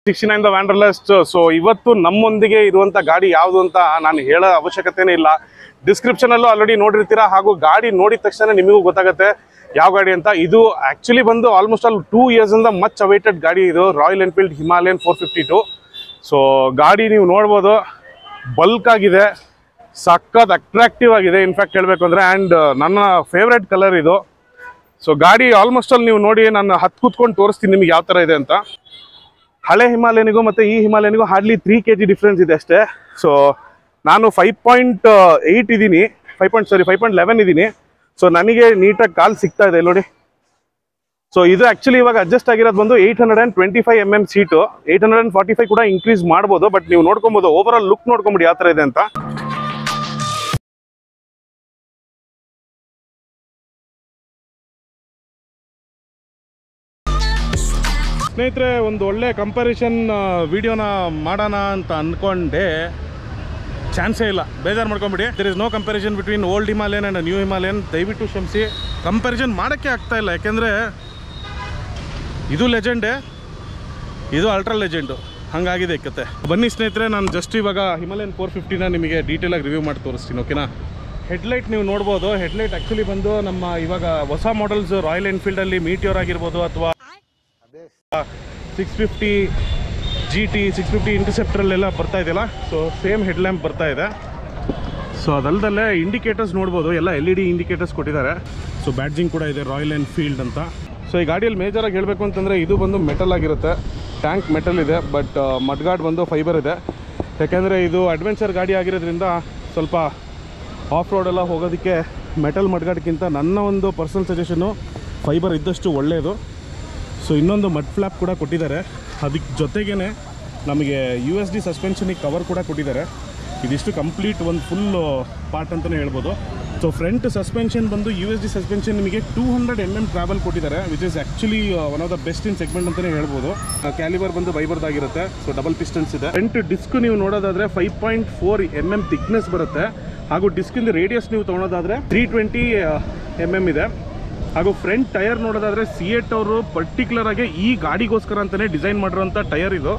69 the ವ್ಯಾಂಡರ್ಲಸ್ಟ್. So ಇವತ್ತು ನಮ್ಮೊಂದಿಗೆ ಇರುವಂತ ಗಾಡಿ ಯಾವುದು ಅಂತ ನಾನು ಹೇಳೋ ಅವಶ್ಯಕತೆನೇ ಇಲ್ಲ. ಡಿಸ್ಕ್ರಿಪ್ಷನ್ ಅಲ್ಲೂ ಆಲ್ರೆಡಿ ನೋಡಿರ್ತೀರಾ, ಹಾಗೂ ಗಾಡಿ ನೋಡಿದ ತಕ್ಷಣ ನಿಮಗೂ ಗೊತ್ತಾಗುತ್ತೆ ಯಾವ ಗಾಡಿ ಅಂತ. ಇದು ಆಕ್ಚುಲಿ ಬಂದು ಆಲ್ಮೋಸ್ಟ್ ಆಲ್ 2 years ಇಂದ ಮಚ್ ಅವೈಟೆಡ್ ಗಾಡಿ ಇದು, ರಾಯಲ್ ಎನ್ಫೀಲ್ಡ್ ಹಿಮಾಲಯನ್ 452. ಸೊ ಗಾಡಿ ನೀವು ನೋಡ್ಬೋದು, ಬಲ್ಕ್ ಆಗಿದೆ, ಸಖತ್ ಅಟ್ರಾಕ್ಟಿವ್ ಆಗಿದೆ ಇನ್ಫ್ಯಾಕ್ಟ್ ಹೇಳಬೇಕು ಅಂದರೆ. ಆ್ಯಂಡ್ ನನ್ನ ಫೇವ್ರೆಟ್ ಕಲರ್ ಇದು. ಸೊ ಗಾಡಿ ಆಲ್ಮೋಸ್ಟ್ ಅಲ್ಲಿ ನೀವು ನೋಡಿ, ನಾನು ಹತ್ತು ಕೂತ್ಕೊಂಡು ತೋರಿಸ್ತೀನಿ ನಿಮಗೆ ಯಾವ ಥರ ಇದೆ ಅಂತ. ಹಳೆ ಹಿಮಾಲಯನಿಗೂ ಮತ್ತು ಈ ಹಿಮಾಲಯನಿಗೂ ಹಾರ್ಡ್ಲಿ 3 kg ಡಿಫ್ರೆನ್ಸ್ ಇದೆ ಅಷ್ಟೇ. ಸೊ ನಾನು 5.8 ಇದ್ದೀನಿ, 5.11 ಇದ್ದೀನಿ. ಸೊ ನನಗೆ ನೀಟಾಗಿ ಕಾಲು ಸಿಗ್ತಾ ಇದೆ ನೋಡಿ. ಸೊ ಇದು ಆ್ಯಕ್ಚುಲಿ ಇವಾಗ ಅಡ್ಜಸ್ಟ್ ಆಗಿರೋದು ಬಂದು 825 mm ಸೀಟು, 845 ಕೂಡ ಇನ್ಕ್ರೀಸ್ ಮಾಡ್ಬೋದು. ಬಟ್ ನೀವು ನೋಡ್ಕೊಬೋದು, ಓವರ್ ಆಲ್ ಲುಕ್ ನೋಡ್ಕೊಂಬಿಡಿ ಯಾವ ಥರ ಇದೆ ಅಂತ. ಸ್ನೇಹಿತರೆ, ಒಂದು ಒಳ್ಳೆ ಕಂಪ್ಯಾರಿಸನ್ ವಿಡಿಯೋನ ಮಾಡೋಣ ಅಂತ ಅಂದ್ಕೊಂಡೆ, ಚಾನ್ಸೇ ಇಲ್ಲ, ಬೇಜಾರು ಮಾಡ್ಕೊಂಬಿಡಿ. There is no comparison between old Himalayan and new Himalayan. ದಯವಿಟ್ಟು ಕ್ಷಮಿಸಿ, ಕಂಪ್ಯಾರಿಸನ್ ಮಾಡೋಕ್ಕೆ ಆಗ್ತಾ ಇಲ್ಲ, ಯಾಕೆಂದರೆ ಇದು ಲೆಜೆಂಡೇ, ಇದು ಅಲ್ಟ್ರಾ ಲೆಜೆಂಡು, ಹಾಗಾಗಿದೆ ಕತೆ. ಬನ್ನಿ ಸ್ನೇಹಿತರೆ, ನಾನು ಜಸ್ಟ್ ಇವಾಗ ಹಿಮಾಲಯನ್ 450ನ ನಿಮಗೆ ಡೀಟೇಲಾಗಿ ರಿವ್ಯೂ ಮಾಡಿ ತೋರಿಸ್ತೀನಿ, ಓಕೆನಾ. ಹೆಡ್ಲೈಟ್ ನೀವು ನೋಡ್ಬೋದು, ಹೆಡ್ಲೈಟ್ ಆ್ಯಕ್ಚುಲಿ ಬಂದು ನಮ್ಮ ಇವಾಗ ಹೊಸ ಮಾಡೆಲ್ಸ್ ರಾಯಲ್ ಎನ್ಫೀಲ್ಡಲ್ಲಿ ಮೀಟಿಯೋರ್ ಆಗಿರ್ಬೋದು, ಅಥವಾ 650 GT 650 ಇಂಟರ್ಸೆಪ್ಟರಲ್ಲೆಲ್ಲ ಬರ್ತಾ ಇದೆಯಲ್ಲ, ಸೊ ಸೇಮ್ ಹೆಡ್ ಲ್ಯಾಂಪ್ ಬರ್ತಾ ಇದೆ. ಸೊ ಅದಲ್ಲದಲ್ಲೇ ಇಂಡಿಕೇಟರ್ಸ್ ನೋಡ್ಬೋದು, ಎಲ್ಲ LED ಇಂಡಿಕೇಟರ್ಸ್ ಕೊಟ್ಟಿದ್ದಾರೆ. ಸೊ ಬ್ಯಾಡ್ಜಿಂಗ್ ಕೂಡ ಇದೆ ರಾಯಲ್ ಎನ್ಫೀಲ್ಡ್ ಅಂತ. ಸೊ ಈ ಗಾಡಿಯಲ್ಲಿ ಮೇಜರಾಗಿ ಹೇಳಬೇಕು ಅಂತಂದರೆ, ಇದು ಬಂದು ಮೆಟಲ್ ಆಗಿರುತ್ತೆ, ಟ್ಯಾಂಕ್ ಮೆಟಲ್ ಇದೆ, ಬಟ್ ಮಡ್ಗಾರ್ಡ್ ಬಂದು ಫೈಬರ್ ಇದೆ. ಯಾಕೆಂದರೆ ಇದು ಅಡ್ವೆಂಚರ್ ಗಾಡಿ ಆಗಿರೋದ್ರಿಂದ ಸ್ವಲ್ಪ ಆಫ್ ರೋಡೆಲ್ಲ ಹೋಗೋದಕ್ಕೆ ಮೆಟಲ್ ಮಡ್ಗಾರ್ಡ್ಗಿಂತ ನನ್ನ ಒಂದು ಪರ್ಸನಲ್ ಸಜೆಷನ್ನು ಫೈಬರ್ ಇದ್ದಷ್ಟು ಒಳ್ಳೆಯದು. ಸೊ ಇನ್ನೊಂದು ಮಡ್ ಫ್ಲ್ಯಾಪ್ ಕೂಡ ಕೊಟ್ಟಿದ್ದಾರೆ, ಅದಕ್ಕೆ ಜೊತೆಗೇ ನಮಗೆ USD ಸಸ್ಪೆನ್ಷನಿಗೆ ಕವರ್ ಕೂಡ ಕೊಟ್ಟಿದ್ದಾರೆ. ಇದಿಷ್ಟು ಕಂಪ್ಲೀಟ್ ಒಂದು ಫುಲ್ ಪಾರ್ಟ್ ಅಂತಲೇ ಹೇಳ್ಬೋದು. ಸೊ ಫ್ರಂಟ್ ಸಸ್ಪೆನ್ಷನ್ ಬಂದು USD ಸಸ್ಪೆನ್ಷನ್ ನಿಮಗೆ 200 mm ಟ್ರಾವೆಲ್ ಕೊಟ್ಟಿದ್ದಾರೆ, which is actually one of the best in segment ಅಂತಲೇ ಹೇಳ್ಬೋದು. ಕ್ಯಾಲಿಬರ್ ಬಂದು ಫೈಬರ್ದಾಗಿರುತ್ತೆ, ಸೊ ಡಬಲ್ ಪಿಸ್ಟನ್ಸ್ ಇದೆ. ಫ್ರಂಟ್ ಡಿಸ್ಕ್ ನೀವು ನೋಡೋದಾದರೆ 5.4 mm ಥಿಕ್ನೆಸ್ ಬರುತ್ತೆ, ಹಾಗೂ ಡಿಸ್ಕಿಂದ ರೇಡಿಯಸ್ ನೀವು ತೊಗೊಳೋದಾದರೆ 320 mm ಇದೆ. ಹಾಗೂ ಫ್ರಂಟ್ ಟೈರ್ ನೋಡೋದಾದರೆ C8 ಅವರು ಪರ್ಟಿಕ್ಯುಲರ್ ಆಗಿ ಈ ಗಾಡಿಗೋಸ್ಕರ ಅಂತಲೇ ಡಿಸೈನ್ ಮಾಡಿರೋಂಥ ಟೈರ್ ಇದು.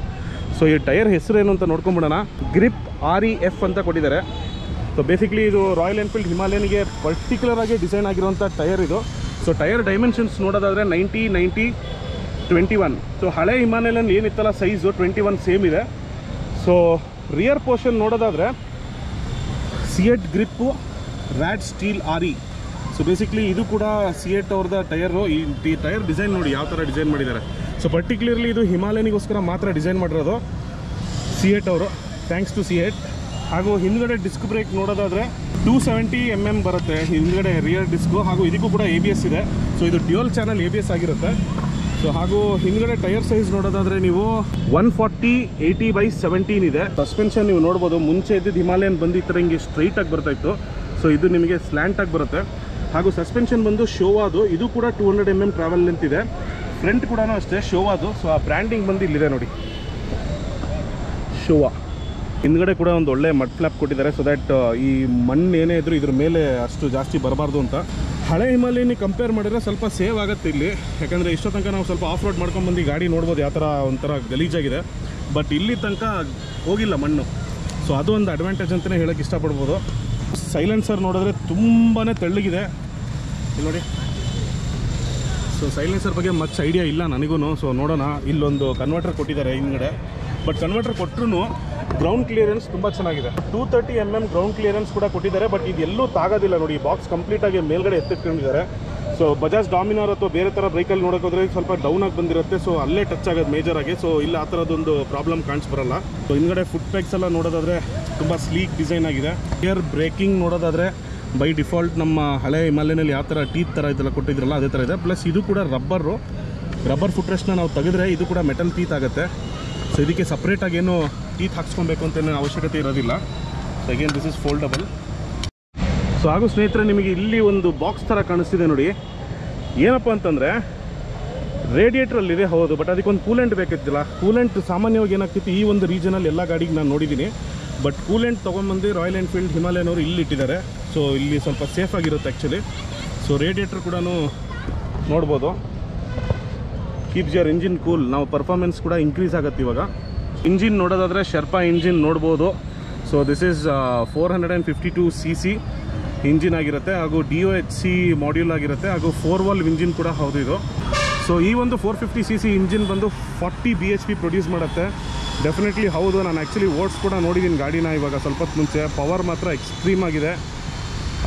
ಸೊ ಈ ಟೈರ್ ಹೆಸರು ಏನು ಅಂತ ನೋಡ್ಕೊಂಬಿಡೋಣ. ಗ್ರಿಪ್ REF ಅಂತ ಕೊಟ್ಟಿದ್ದಾರೆ. ಸೊ ಬೇಸಿಕ್ಲಿ ಇದು ರಾಯಲ್ ಎನ್ಫೀಲ್ಡ್ ಹಿಮಾಲಯನ್ಗೆ ಪರ್ಟಿಕ್ಯುಲರ್ ಆಗಿ ಡಿಸೈನ್ ಆಗಿರೋಂಥ ಟೈರ್ ಇದು. ಸೊ ಟೈರ್ ಡೈಮೆನ್ಷನ್ಸ್ ನೋಡೋದಾದರೆ 90, 90, 21. ಸೊ ಹಳೆ ಹಿಮಾಲಯನ್ ಏನಿತ್ತಲ್ಲ ಸೈಜು 21 ಸೇಮ್ ಇದೆ. ಸೊ ರಿಯರ್ ಪೋರ್ಷನ್ ನೋಡೋದಾದರೆ C8 grip rad steel RE. So basically ಇದು ಕೂಡ C8 ಅವ್ರದ್ದು ಟೈರು. ಈ ಟೈರ್ ಡಿಸೈನ್ ನೋಡಿ ಯಾವ ಥರ ಡಿಸೈನ್ ಮಾಡಿದ್ದಾರೆ. ಸೊ ಪರ್ಟಿಕ್ಯುಲರ್ಲಿ ಇದು ಹಿಮಾಲಯನಿಗೋಸ್ಕರ ಮಾತ್ರ ಡಿಸೈನ್ ಮಾಡಿರೋದು C8 ಅವರು, ಥ್ಯಾಂಕ್ಸ್ ಟು C8. ಹಾಗೂ ಹಿಂದ್ಗಡೆ ಡಿಸ್ಕ್ ಬ್ರೇಕ್ ನೋಡೋದಾದರೆ 270 mm ಬರುತ್ತೆ ಹಿಂದ್ಗಡೆ ರಿಯರ್ ಡಿಸ್ಕು, ಹಾಗೂ ಇದಕ್ಕೂ ಕೂಡ ABS ಇದೆ. ಸೊ ಇದು ಡ್ಯುಯಲ್ ಚಾನಲ್ ABS ಆಗಿರುತ್ತೆ. ಸೊ ಹಾಗೂ ಹಿಂದ್ಗಡೆ ಟೈರ್ ಸೈಜ್ ನೋಡೋದಾದರೆ ನೀವು 140/80/17 ಇದೆ. ಸಸ್ಪೆನ್ಷನ್ ನೀವು ನೋಡ್ಬೋದು, ಮುಂಚೆ ಇದ್ದಿದ್ದು ಹಿಮಾಲಯನ್ ಬಂದು ಈ ಥರ ಹಿಂಗೆ ಸ್ಟ್ರೈಟಾಗಿ ಬರ್ತಾಯಿತ್ತು. ಸೊ ಇದು ನಿಮಗೆ ಸ್ಲ್ಯಾಂಟಾಗಿ ಬರುತ್ತೆ. ಹಾಗೂ ಸಸ್ಪೆನ್ಷನ್ ಬಂದು ಶೋವಾದು, ಇದು ಕೂಡ 200 mm ಟ್ರಾವೆಲ್ ಲೆಂತ್ ಇದೆ. ಫ್ರಂಟ್ ಕೂಡ ಅಷ್ಟೇ ಶೋವಾದು. ಸೊ ಆ ಬ್ರ್ಯಾಂಡಿಂಗ್ ಬಂದು ಇಲ್ಲಿದೆ ನೋಡಿ, ಶೋವಾ. ಹಿಂದ್ಗಡೆ ಕೂಡ ಒಂದು ಒಳ್ಳೆ ಮಡ್ ಫ್ಲ್ಯಾಪ್ ಕೊಟ್ಟಿದ್ದಾರೆ, ಸೊ ದ್ಯಾಟ್ ಈ ಮಣ್ಣು ಏನೇ ಇದ್ರೂ ಇದ್ರ ಮೇಲೆ ಅಷ್ಟು ಜಾಸ್ತಿ ಬರಬಾರ್ದು ಅಂತ. ಹಳೆ ಹಿಮಾಲಯನಿಗೆ ಕಂಪೇರ್ ಮಾಡಿದ್ರೆ ಸ್ವಲ್ಪ ಸೇವ್ ಆಗುತ್ತೆ ಇಲ್ಲಿ, ಯಾಕಂದರೆ ಇಷ್ಟೋ ತನಕ ನಾವು ಸ್ವಲ್ಪ ಆಫ್ ರೋಡ್ ಮಾಡ್ಕೊಂಡ್ಬಂದು ಗಾಡಿ ನೋಡ್ಬೋದು ಯಾವ ಥರ ಒಂಥರ ಗಲೀಜಾಗಿದೆ. ಬಟ್ ಇಲ್ಲಿ ತನಕ ಹೋಗಿಲ್ಲ ಮಣ್ಣು, ಸೊ ಅದು ಒಂದು ಅಡ್ವಾಂಟೇಜ್ ಅಂತಲೇ ಹೇಳೋಕ್ಕೆ ಇಷ್ಟಪಡ್ಬೋದು. ಸೈಲೆನ್ಸರ್ ನೋಡಿದ್ರೆ ತುಂಬಾ ತೆಳ್ಳಗಿದೆ ಇಲ್ಲಿ ನೋಡಿ. ಸೊ ಸೈಲೆನ್ಸರ್ ಬಗ್ಗೆ ಮಚ್ ಐಡಿಯಾ ಇಲ್ಲ ನನಗೂ. ಸೊ ನೋಡೋಣ, ಇಲ್ಲೊಂದು ಕನ್ವರ್ಟರ್ ಕೊಟ್ಟಿದ್ದಾರೆ ಹಿಂದ್ಗಡೆ. ಬಟ್ ಕನ್ವರ್ಟರ್ ಕೊಟ್ಟರು ಗ್ರೌಂಡ್ ಕ್ಲಿಯರೆನ್ಸ್ ತುಂಬ ಚೆನ್ನಾಗಿದೆ. 230 mm ಗ್ರೌಂಡ್ ಕ್ಲಿಯರೆನ್ಸ್ ಕೂಡ ಕೊಟ್ಟಿದ್ದಾರೆ. ಬಟ್ ಇದೆಲ್ಲೂ ತಾಗೋದಿಲ್ಲ ನೋಡಿ, ಬಾಕ್ಸ್ ಕಂಪ್ಲೀಟಾಗಿ ಮೇಲ್ಗಡೆ ಎತ್ತಿಟ್ಕೊಂಡಿದ್ದಾರೆ. ಸೊ ಬಜಾಜ್ ಡಾಮಿನಾರ್ ಅಥವಾ ಬೇರೆ ಥರ ಬೈಕಲ್ಲಿ ನೋಡೋಕೋದ್ರೆ ಸ್ವಲ್ಪ ಡೌನ್ ಆಗಿ ಬಂದಿರುತ್ತೆ. ಸೊ ಅಲ್ಲೇ ಟಚ್ ಆಗೋದು ಮೇಜರ್ ಆಗಿ. ಸೊ ಇಲ್ಲ ಆ ಥರದೊಂದು ಪ್ರಾಬ್ಲಮ್ ಕಾಣಿಸ್ಬರಲ್ಲ. ಸೊ ಹಿಂದ್ಗಡೆ ಫುಟ್ ಪ್ಯಾಕ್ಸ್ ಎಲ್ಲ ನೋಡೋದಾದರೆ ತುಂಬ ಸ್ಲೀಕ್ ಡಿಸೈನ್ ಆಗಿದೆ. ಏರ್ ಬ್ರೇಕಿಂಗ್ ನೋಡೋದಾದರೆ ಬೈ ಡಿಫಾಲ್ಟ್ ನಮ್ಮ ಹಳೆ ಹಿಮಾಲಯನಲ್ಲಿ ಯಾವ ಥರ ಟೀತ್ ಥರ ಇದೆಲ್ಲ ಕೊಟ್ಟಿದ್ರಲ್ಲ ಅದೇ ಥರ ಇದೆ. ಪ್ಲಸ್ ಇದು ಕೂಡ ರಬ್ಬರ್ ಫುಟ್ ರೆಸ್ಟ್ನ ನಾವು ತೆಗೆದ್ರೆ ಇದು ಕೂಡ ಮೆಟಲ್ ಟೀತ್ ಆಗುತ್ತೆ. ಸೊ ಇದಕ್ಕೆ ಸಪ್ರೇಟಾಗಿ ಏನು ಟೀತ್ ಹಾಕ್ಸ್ಕೊಬೇಕು ಅಂತೇನೋ ಅವಶ್ಯಕತೆ ಇರೋದಿಲ್ಲ. So again this is foldable. So ಹಾಗೂ ಸ್ನೇಹಿತರೆ, ನಿಮಗೆ ಇಲ್ಲಿ ಒಂದು ಬಾಕ್ಸ್ ಥರ ಕಾಣಿಸ್ತಿದೆ ನೋಡಿ. ಏನಪ್ಪ ಅಂತಂದರೆ ರೇಡಿಯೇಟ್ರಲ್ಲಿದೆ ಹೌದು, ಬಟ್ ಅದಕ್ಕೊಂದು ಕೂಲೆಂಟ್ ಬೇಕಿತ್ತಿಲ್ಲ. ಕೂಲೆಂಟ್ ಸಾಮಾನ್ಯವಾಗಿ ಏನಾಗ್ತಿತ್ತು ಈ ಒಂದು ರೀಜನಲ್ಲಿ ಎಲ್ಲ ಗಾಡಿಗೆ ನಾನು ನೋಡಿದ್ದೀನಿ. ಬಟ್ ಕೂಲೆಂಟ್ ತೊಗೊಂಬಂದು ರಾಯಲ್ ಎನ್ಫೀಲ್ಡ್ ಹಿಮಾಲಯನವರು ಇಲ್ಲಿ ಇಟ್ಟಿದ್ದಾರೆ. ಸೊ ಇಲ್ಲಿ ಸ್ವಲ್ಪ ಸೇಫ್ ಆಗಿರುತ್ತೆ ಆ್ಯಕ್ಚುಲಿ. ಸೊ ರೇಡಿಯೇಟ್ರ್ ಕೂಡ ನೋಡ್ಬೋದು. Keeps your engine cool. ನಾವು ಪರ್ಫಾರ್ಮೆನ್ಸ್ ಕೂಡ ಇನ್ಕ್ರೀಸ್ ಆಗುತ್ತೆ. ಇವಾಗ ಇಂಜಿನ್ ನೋಡೋದಾದರೆ ಶೆರ್ಪಾ ಇಂಜಿನ್ ನೋಡ್ಬೋದು. So this is 452 cc engine ಆಗಿರುತ್ತೆ, ಹಾಗೂ DOHC ಮಾಡ್ಯೂಲ್ ಆಗಿರುತ್ತೆ, ಹಾಗೂ 4 valve ಇಂಜಿನ್ ಕೂಡ ಹೌದು ಇದು. ಸೊ ಈ ಒಂದು 450 cc ಇಂಜಿನ್ ಬಂದು 40 bhp ಪ್ರೊಡ್ಯೂಸ್ ಮಾಡುತ್ತೆ. ಡೆಫಿನೆಟ್ಲಿ ಹೌದು, ನಾನು ಆ್ಯಕ್ಚುಲಿ ಓಡ್ಸ್ ಕೂಡ ನೋಡಿದ್ದೀನಿ ಗಾಡಿನ ಇವಾಗ ಸ್ವಲ್ಪ ಮುಂಚೆ. ಪವರ್ ಮಾತ್ರ ಎಕ್ಸ್ಟ್ರೀಮ್ ಆಗಿದೆ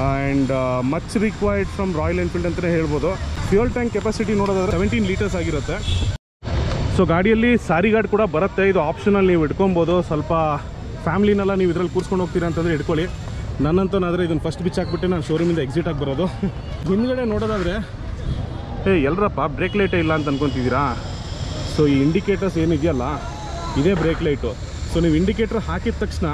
and much required from royal Enfield ಅಂತಲೇ ಹೇಳ್ಬೋದು. ಫ್ಯೂಯಲ್ ಟ್ಯಾಂಕ್ ಕೆಪಾಸಿಟಿ ನೋಡೋದಾದ್ರೆ 17 ಲೀಟರ್ಸ್ ಆಗಿರುತ್ತೆ. ಸೊ ಗಾಡಿಯಲ್ಲಿ ಸಾರಿ ಗಾರ್ಡ್ ಕೂಡ ಬರುತ್ತೆ, ಇದು ಆಪ್ಷನಲ್, ನೀವು ಇಟ್ಕೊಬೋದು. ಸ್ವಲ್ಪ ಫ್ಯಾಮ್ಲಿನೆಲ್ಲ ನೀವು ಇದರಲ್ಲಿ ಕೂರ್ಸ್ಕೊಂಡು ಹೋಗ್ತೀರಾ ಅಂತಂದರೆ ಇಟ್ಕೊಳ್ಳಿ. ನನ್ನಂತನಾದರೆ ಇದನ್ನು ಫಸ್ಟ್ ಬಿಚ್ ಹಾಕ್ಬಿಟ್ಟು ನಾನು ಶೋರೂಮಿಂದ ಎಕ್ಸಿಟ್ ಆಗಿ ಬರೋದು. ಹಿಂದ್ಗಡೆ ನೋಡೋದಾದರೆ ಎಲ್ಲರಪ್ಪ ಬ್ರೇಕ್ ಲೈಟೇ ಇಲ್ಲ ಅಂತ ಅನ್ಕೊತಿದ್ದೀರಾ? ಸೊ ಈ ಇಂಡಿಕೇಟರ್ಸ್ ಏನಿದೆಯಲ್ಲ ಇದೇ ಬ್ರೇಕ್ ಲೈಟು. ಸೊ ನೀವು ಇಂಡಿಕೇಟರ್ ಹಾಕಿದ ತಕ್ಷಣ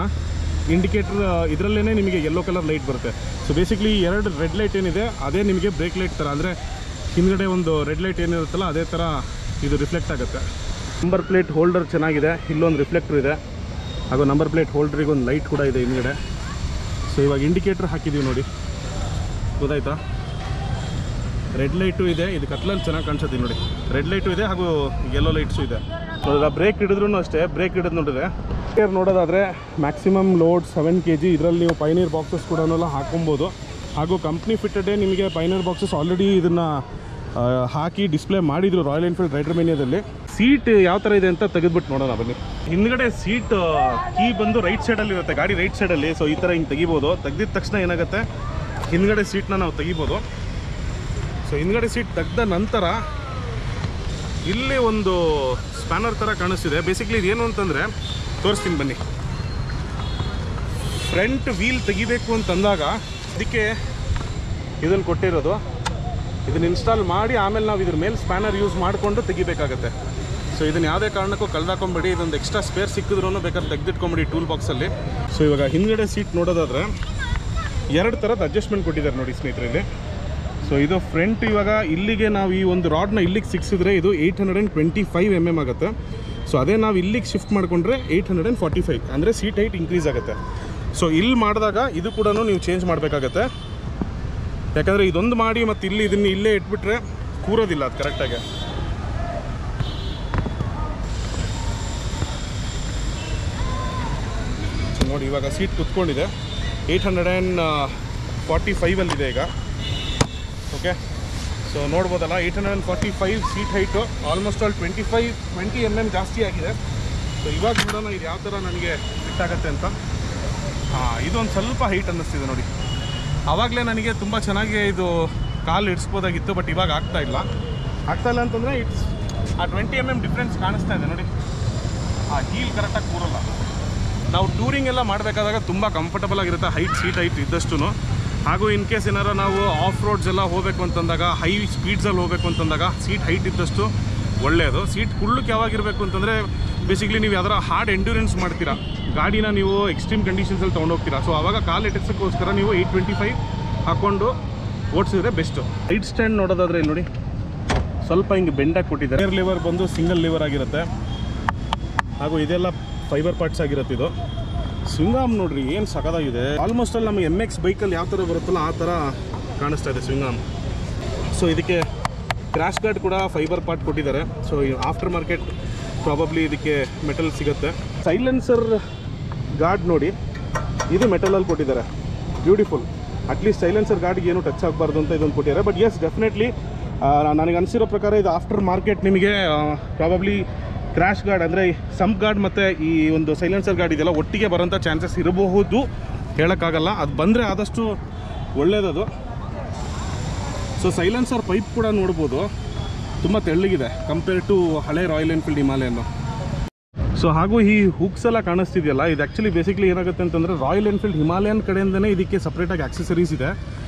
ಇಂಡಿಕೇಟರ್ ಇದರಲ್ಲೇ ನಿಮಗೆ ಯೆಲ್ಲೋ ಕಲರ್ ಲೈಟ್ ಬರುತ್ತೆ. ಸೊ ಬೇಸಿಕ್ಲಿ 2 ರೆಡ್ ಲೈಟ್ ಏನಿದೆ ಅದೇ ನಿಮಗೆ ಬ್ರೇಕ್ ಲೈಟ್ ಥರ, ಅಂದರೆ ಹಿಂದ್ಗಡೆ ಒಂದು ರೆಡ್ ಲೈಟ್ ಏನಿರುತ್ತಲ್ಲ ಅದೇ ಥರ ಇದು ರಿಫ್ಲೆಕ್ಟ್ ಆಗುತ್ತೆ. ನಂಬರ್ ಪ್ಲೇಟ್ ಹೋಲ್ಡರ್ ಚೆನ್ನಾಗಿದೆ, ಇಲ್ಲೊಂದು ರಿಫ್ಲೆಕ್ಟರ್ ಇದೆ, ಹಾಗೂ ನಂಬರ್ ಪ್ಲೇಟ್ ಹೋಲ್ಡ್ರಿಗೆ ಒಂದು ಲೈಟ್ ಕೂಡ ಇದೆ ಹಿಂದ್ಗಡೆ. ಸೊ ಇವಾಗ ಇಂಡಿಕೇಟರ್ ಹಾಕಿದ್ದೀವಿ ನೋಡಿ, ಗೊತ್ತಾಯ್ತಾ? ರೆಡ್ ಲೈಟು ಇದೆ, ಇದು ಕತ್ಲಲ್ಲಿ ಚೆನ್ನಾಗಿ ಕಾಣಿಸುತ್ತೆ ನೋಡಿ. ರೆಡ್ ಲೈಟು ಇದೆ ಹಾಗೂ ಯೆಲ್ಲೋ ಲೈಟ್ಸು ಇದೆ. ನೋಡಿದ್ರೆ ಬ್ರೇಕ್ ಹಿಡಿದ್ರೂ ಅಷ್ಟೇ, ಬ್ರೇಕ್ ಹಿಡಿದು ನೋಡಿದ್ರೆ ಟೈರ್ ನೋಡೋದಾದರೆ ಮ್ಯಾಕ್ಸಿಮಮ್ ಲೋಡ್ 7 kg. ಇದರಲ್ಲಿ ನೀವು ಪೈನೀರ್ ಬಾಕ್ಸಸ್ ಕೂಡ ಹಾಕೊಬೋದು, ಹಾಗೂ ಕಂಪ್ನಿ ಫಿಟ್ಟೆಡೇ ನಿಮಗೆ ಪೈನೀರ್ ಬಾಕ್ಸಸ್ ಆಲ್ರೆಡಿ ಇದನ್ನು ಹಾಕಿ ಡಿಸ್ಪ್ಲೇ ಮಾಡಿದರು ರಾಯಲ್ ಎನ್ಫೀಲ್ಡ್ ರೈಡರ್ ಮೇನಿಯಾದಲ್ಲಿ. ಸೀಟ್ ಯಾವ ಥರ ಇದೆ ಅಂತ ತೆಗೆದುಬಿಟ್ಟು ನೋಡೋಣ ಬನ್ನಿ. ಹಿಂದ್ಗಡೆ ಸೀಟ್ ಕೀ ಬಂದು ರೈಟ್ ಸೈಡಲ್ಲಿ ಇರುತ್ತೆ, ಗಾಡಿ ರೈಟ್ ಸೈಡಲ್ಲಿ. ಸೊ ಈ ಥರ ಹಿಂಗೆ ತೆಗಿಬೋದು. ತೆಗೆದಿದ ತಕ್ಷಣ ಏನಾಗುತ್ತೆ, ಹಿಂದ್ಗಡೆ ಸೀಟ್ನ ನಾವು ತೆಗಿಬೋದು. ಸೊ ಹಿಂದ್ಗಡೆ ಸೀಟ್ ತೆಗೆದ ನಂತರ ಇಲ್ಲಿ ಒಂದು ಸ್ಪ್ಯಾನರ್ ಥರ ಕಾಣಿಸ್ತಿದೆ. ಬೇಸಿಕ್ಲಿ ಇದೇನು ಅಂತಂದರೆ ತೋರಿಸ್ತೀನಿ ಬನ್ನಿ. ಫ್ರಂಟ್ ವೀಲ್ ತೆಗಿಬೇಕು ಅಂತಂದಾಗ ಅದಕ್ಕೆ ಇದನ್ನು ಕೊಟ್ಟಿರೋದು. ಇದನ್ನು ಇನ್ಸ್ಟಾಲ್ ಮಾಡಿ ಆಮೇಲೆ ನಾವು ಇದ್ರ ಮೇಲೆ ಸ್ಪ್ಯಾನರ್ ಯೂಸ್ ಮಾಡಿಕೊಂಡು ತೆಗಿಬೇಕಾಗತ್ತೆ. ಸೊ ಇದನ್ನು ಯಾವುದೇ ಕಾರಣಕ್ಕೂ ಕಳೆದಾಕೊಂಬಿಡಿ. ಇದೊಂದು ಎಕ್ಸ್ಟ್ರಾ ಸ್ಪೇರ್ ಸಿಕ್ಕಿದ್ರೂ ಬೇಕಾದ್ರೆ ತೆಗೆದಿಟ್ಕೊಂಬಿಡಿ ಟೂಲ್ ಬಾಕ್ಸಲ್ಲಿ. ಸೊ ಇವಾಗ ಹಿಂದ್ಗಡೆ ಸೀಟ್ ನೋಡೋದಾದರೆ 2 ಥರದ ಅಡ್ಜಸ್ಟ್ಮೆಂಟ್ ಕೊಟ್ಟಿದ್ದಾರೆ ನೋಡಿ ಸ್ನೇಹಿತರಲ್ಲಿ. ಸೊ ಇದು ಫ್ರಂಟ್ ಇವಾಗ ಇಲ್ಲಿಗೆ ನಾವು ಈ ಒಂದು ರಾಡ್ನ ಇಲ್ಲಿಗೆ ಸಿಕ್ಸಿದ್ರೆ ಇದು 825 mm ಆಗುತ್ತೆ. ಸೊ ಅದೇ ನಾವು ಇಲ್ಲಿಗೆ ಶಿಫ್ಟ್ ಮಾಡಿಕೊಂಡ್ರೆ 845, ಅಂದರೆ ಸೀಟ್ ಹೈಟ್ ಇನ್ಕ್ರೀಸ್ ಆಗುತ್ತೆ. ಸೊ ಇಲ್ಲಿ ಮಾಡಿದಾಗ ಇದು ಕೂಡ ನೀವು ಚೇಂಜ್ ಮಾಡಬೇಕಾಗತ್ತೆ, ಯಾಕಂದರೆ ಇದೊಂದು ಮಾಡಿ ಮತ್ತು ಇದನ್ನು ಇಲ್ಲೇ ಇಟ್ಬಿಟ್ರೆ ಕೂರೋದಿಲ್ಲ ಅದು ಕರೆಕ್ಟಾಗಿ. ಸೊ ನೋಡಿ ಇವಾಗ ಸೀಟ್ ಕುತ್ಕೊಂಡಿದೆ, 845 ಈಗ. ಓಕೆ, ಸೊ ನೋಡ್ಬೋದಲ್ಲ 845 seat height, almost all 20 mm ಜಾಸ್ತಿ ಆಗಿದೆ. ಸೊ ಇವಾಗ ನೋಡೋಣ ಇದು ಯಾವ ಥರ ನನಗೆ ಫಿಟ್ ಆಗುತ್ತೆ ಅಂತ. ಇದೊಂದು ಸ್ವಲ್ಪ ಹೈಟ್ ಅನ್ನಿಸ್ತಿದೆ ನೋಡಿ. ಆವಾಗಲೇ ನನಗೆ ತುಂಬ ಚೆನ್ನಾಗಿ ಇದು ಕಾಲು ಇಡಿಸ್ಬೋದಾಗಿತ್ತು, ಬಟ್ ಇವಾಗ ಆಗ್ತಾಯಿಲ್ಲ ಅಂತಂದರೆ ಆ 20 mm ಡಿಫ್ರೆನ್ಸ್ ಕಾಣಿಸ್ತಾ ಇದೆ ನೋಡಿ. ಆ ಹೀಲ್ ಕರೆಕ್ಟಾಗಿ ಕೂರಲ್ಲ. ನಾವು ಟೂರಿಂಗ್ ಎಲ್ಲ ಮಾಡಬೇಕಾದಾಗ ತುಂಬ ಕಂಫರ್ಟಬಲ್ ಆಗಿರುತ್ತೆ ಸೀಟ್ ಹೈಟ್ ಇದ್ದಷ್ಟು. ಹಾಗೂ ಇನ್ ಕೇಸ್ ಏನಾರು ನಾವು ಆಫ್ ರೋಡ್ಸ್ ಎಲ್ಲ ಹೋಗಬೇಕು ಅಂತಂದಾಗ, ಹೈ ಸ್ಪೀಡ್ಸಲ್ಲಿ ಹೋಗಬೇಕು ಅಂತಂದಾಗ ಸೀಟ್ ಹೈಟ್ ಇದ್ದಷ್ಟು ಒಳ್ಳೆಯದು. ಸೀಟ್ ಕುಳ್ಳಕ್ಕೆ ಯಾವಾಗಿರಬೇಕು ಅಂತಂದರೆ ಬೇಸಿಕ್ಲಿ ನೀವು ಯಾವ್ದಾರ ಹಾರ್ಡ್ ಎಂಡ್ಯೂರೆನ್ಸ್ ಮಾಡ್ತೀರಾ, ಗಾಡಿನ ನೀವು ಎಕ್ಸ್ಟ್ರೀಮ್ ಕಂಡೀಷನ್ಸಲ್ಲಿ ತೊಗೊಂಡೋಗ್ತೀರಾ. ಸೊ ಆವಾಗ ಕಾಲು ಇಟ್ಟಿಸೋಕ್ಕೋಸ್ಕರ ನೀವು 825 ಹಾಕ್ಕೊಂಡು ಓಡಿಸಿದ್ರೆ ಬೆಸ್ಟು. ಸೈಡ್ ಸ್ಟ್ಯಾಂಡ್ ನೋಡೋದಾದರೆ ಇಲ್ಲಿ ನೋಡಿ ಸ್ವಲ್ಪ ಹಿಂಗೆ ಬೆಂಡಾಗಿ ಕೊಟ್ಟಿದ್ದಾರೆ. ಏರ್ ಲಿವರ್ ಬಂದು ಸಿಂಗಲ್ ಲಿವರ್ ಆಗಿರುತ್ತೆ, ಹಾಗೂ ಇದೆಲ್ಲ ಫೈಬರ್ ಪಾರ್ಟ್ಸ್ ಆಗಿರುತ್ತೆ. ಇದು ಸ್ವಿಂಗ್ ಆರ್ಮ್ ನೋಡ್ರಿ ಏನು ಸಖತ್ತಾಗಿದೆ. ಆಲ್ಮೋಸ್ಟ್ ಅಲ್ಲಿ ನಮಗೆ MX ಬೈಕಲ್ಲಿ ಯಾವ ಥರ ಬರುತ್ತಲ್ಲ ಆ ಥರ ಕಾಣಿಸ್ತಾ ಇದೆ ಸ್ವಿಂಗ್ ಆರ್ಮ್. ಸೊ ಇದಕ್ಕೆ ಕ್ರ್ಯಾಶ್ ಗಾರ್ಡ್ ಕೂಡ ಫೈಬರ್ ಪಾರ್ಟ್ ಕೊಟ್ಟಿದ್ದಾರೆ. ಸೊ ಆಫ್ಟರ್ ಮಾರ್ಕೆಟ್ ಪ್ರಾಬಬ್ಲಿ ಇದಕ್ಕೆ ಮೆಟಲ್ ಸಿಗುತ್ತೆ. ಸೈಲೆನ್ಸರ್ ಗಾರ್ಡ್ ನೋಡಿ, ಇದು ಮೆಟಲಲ್ಲಿ ಕೊಟ್ಟಿದ್ದಾರೆ, ಬ್ಯೂಟಿಫುಲ್. ಅಟ್ಲೀಸ್ಟ್ ಸೈಲೆನ್ಸರ್ ಗಾರ್ಡ್ಗೆ ಏನು ಟಚ್ ಆಗಬಾರ್ದು ಅಂತ ಇದೊಂದು ಕೊಟ್ಟಿದ್ದಾರೆ. ಬಟ್ ಎಸ್, ಡೆಫಿನೆಟ್ಲಿ ನನಗೆ ಅನಿಸಿರೋ ಪ್ರಕಾರ ಇದು ಆಫ್ಟರ್ ಮಾರ್ಕೆಟ್ ನಿಮಗೆ ಪ್ರಾಬಬ್ಲಿ ಕ್ರ್ಯಾಶ್ ಗಾರ್ಡ್ ಅಂದರೆ ಸಂಪ್ ಗಾರ್ಡ್ ಮತ್ತು ಈ ಒಂದು ಸೈಲೆನ್ಸರ್ ಗಾರ್ಡ್ ಇದೆಲ್ಲ ಒಟ್ಟಿಗೆ ಬರೋಂಥ ಚಾನ್ಸಸ್ ಇರಬಹುದು, ಹೇಳೋಕ್ಕಾಗಲ್ಲ. ಅದು ಬಂದರೆ ಆದಷ್ಟು ಒಳ್ಳೆಯದದು. ಸೊ ಸೈಲೆನ್ಸರ್ ಪೈಪ್ ಕೂಡ ನೋಡ್ಬೋದು, ತುಂಬ ತೆಳ್ಳಗಿದೆ ಕಂಪೇರ್ ಟು ಹಳೆ ರಾಯಲ್ ಎನ್ಫೀಲ್ಡ್ ಹಿಮಾಲಯನ್ನು. ಸೊ ಹಾಗೂ ಈ ಹುಕ್ಸ್ ಎಲ್ಲ ಕಾಣಿಸ್ತಿದೆಯಲ್ಲ, ಇದು ಆ್ಯಕ್ಚುಲಿ ಬೇಸಿಕ್ಲಿ ಏನಾಗುತ್ತೆ ಅಂತಂದರೆ ರಾಯಲ್ ಎನ್ಫೀಲ್ಡ್ ಹಿಮಾಲಯನ್ ಕಡೆಯಿಂದನೇ ಇದಕ್ಕೆ ಸಪ್ರೇಟಾಗಿ ಆಕ್ಸೆಸರೀಸ್ ಇದೆ,